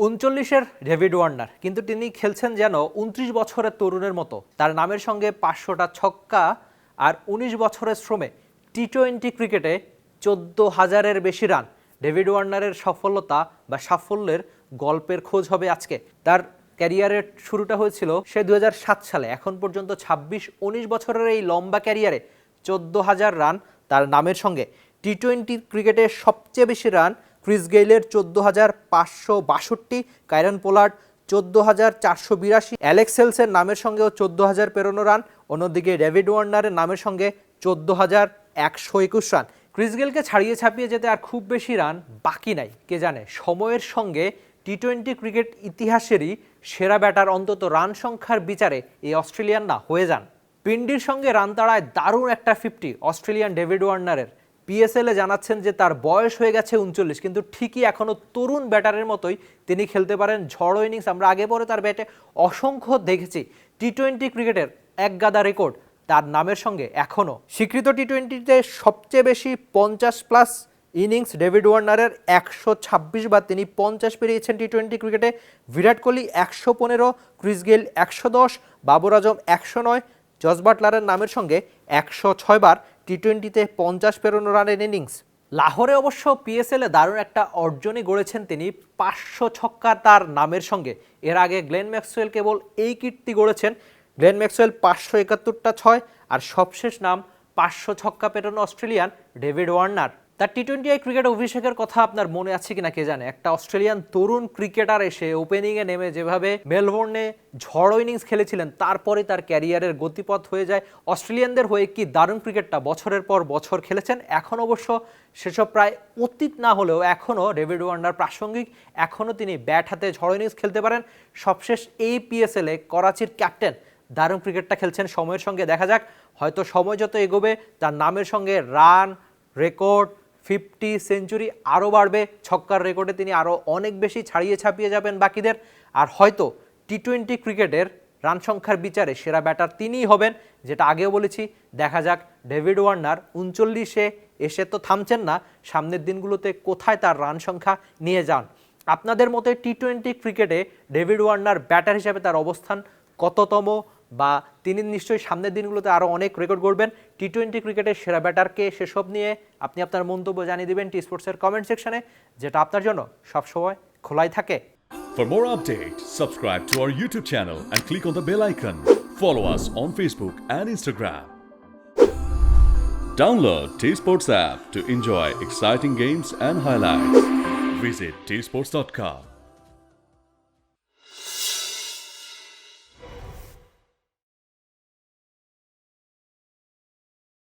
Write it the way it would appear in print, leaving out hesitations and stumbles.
39-এর David Warner, কিন্তু তিনি খেলছেন যেন 29 বছরের তরুণের মতো। তার নামের সঙ্গে 500টা ছক্কা আর 19 বছরের শ্রমে টি-20 ক্রিকেটে 14,000-এর বেশি রান। ডেভিড ওয়ার্নারের সফলতা বা সাফল্যের গল্পের খোঁজ হবে আজকে। তার ক্যারিয়ারের শুরুটা হয়েছিল সে 2007 সালে। এখন পর্যন্ত 26-19 বছরের এই লম্বা ক্যারিয়ারে 14,000 রান তার নামের সঙ্গে। টি-20 ক্রিকেটে সবচেয়ে বেশি রান ক্রিস গেইলের 14,562, কাইরন পোলার্ড 14,482, অ্যালেক্স হেলসের নামের সঙ্গেও 14,000 পেরোনো রান। অন্যদিকে ডেভিড ওয়ার্নারের নামের সঙ্গে 14,121 রান। ক্রিস গেইলকে ছাড়িয়ে ছাপিয়ে যেতে আর খুব বেশি রান বাকি নাই। কে জানে, সময়ের সঙ্গে টি-20 ক্রিকেট ইতিহাসেরই সেরা ব্যাটার অন্তত রান সংখ্যার বিচারে এই অস্ট্রেলিয়ান না হয়ে যান। পিন্ডির সঙ্গে রান তাড়ায় দারুণ একটা 50 অস্ট্রেলিয়ান ডেভিড ওয়ার্নারের। পিএসএলে জানাচ্ছেন যে তার বয়স হয়ে গেছে 39, কিন্তু ঠিকই এখনও তরুণ ব্যাটারের মতোই তিনি খেলতে পারেন ঝড়ো ইনিংস। আমরা আগে পরে তার ব্যাটে অসংখ্য দেখেছি। টি-20 ক্রিকেটের এক গাদা রেকর্ড তার নামের সঙ্গে এখনও। স্বীকৃত টি-20তে সবচেয়ে বেশি 50+ ইনিংস ডেভিড ওয়ার্নারের 126 বার, তিনি 50 পেরিয়েছেন টি-20 ক্রিকেটে। Virat Kohli 115, Chris Gayle 110, Babar Azam 109, Jos বাটলারের নামের সঙ্গে 106 বার টি-20তে 50 পেরোনো রানের ইনিংস। লাহোরে অবশ্য পিএসএলে দারুণ একটা অর্জনই গড়েছেন তিনি, 500 ছক্কা তার নামের সঙ্গে। এর আগে গ্লেন ম্যাক্সওয়েল কেবল এই কীর্তি গড়েছেন। গ্লেন ম্যাক্সওয়েল 571টা 6, আর সবশেষ নাম 500 ছক্কা পেরোনো অস্ট্রেলিয়ান ডেভিড ওয়ার্নার। তার টি-20 ক্রিকেট অভিষেকের কথা আপনার মনে আছে কিনা কে জানে। একটা অস্ট্রেলিয়ান তরুণ ক্রিকেটার এসে ওপেনিংয়ে নেমে যেভাবে মেলবোর্নে ঝড়ো ইনিংস খেলেছিলেন, তারপরে তার ক্যারিয়ারের গতিপথ হয়ে যায়। অস্ট্রেলিয়ানদের হয়ে কি দারুণ ক্রিকেটটা বছরের পর বছর খেলেছেন। এখন অবশ্য সেসব প্রায় অতীত না হলেও এখনও ডেভিড ওয়ার্নার প্রাসঙ্গিক। এখনও তিনি ব্যাট হাতে ঝড়ো ইনিংস খেলতে পারেন। সবশেষ এই পিএসএলে করাচির ক্যাপ্টেন দারুণ ক্রিকেটটা খেলছেন সময়ের সঙ্গে। দেখা যাক, হয়তো সময় যত এগোবে তার নামের সঙ্গে রান, রেকর্ড, 50, সেঞ্চুরি আরও বাড়বে। ছক্কার রেকর্ডে তিনি আরও অনেক বেশি ছাড়িয়ে ছাপিয়ে যাবেন বাকিদের। আর হয়তো টি-20 ক্রিকেটের রান সংখ্যার বিচারে সেরা ব্যাটার তিনিই হবেন, যেটা আগেও বলেছি। দেখা যাক ডেভিড ওয়ার্নার 39-এ এসে তো থামছেন না, সামনের দিনগুলোতে কোথায় তার রান সংখ্যা নিয়ে যান। আপনাদের মতে টি-20 ক্রিকেটে ডেভিড ওয়ার্নার ব্যাটার হিসেবে তার অবস্থান কততম, বা তিনি নিশ্চয়ই সামনের দিনগুলোতে আরও অনেক রেকর্ড গড়বেন। টি-20 ক্রিকেটের সেরা ব্যাটারকে, সেসব নিয়ে আপনি আপনার মন্তব্য জানিয়ে দেবেন টি স্পোর্টসের কমেন্ট সেকশনে, যেটা আপনার জন্য সবসময় খোলাই থাকে। For more updates, subscribe to our YouTube channel and click on the bell icon. Follow us on Facebook and Instagram. Download T Sports app to enjoy exciting games and highlights. Visit tsports.com.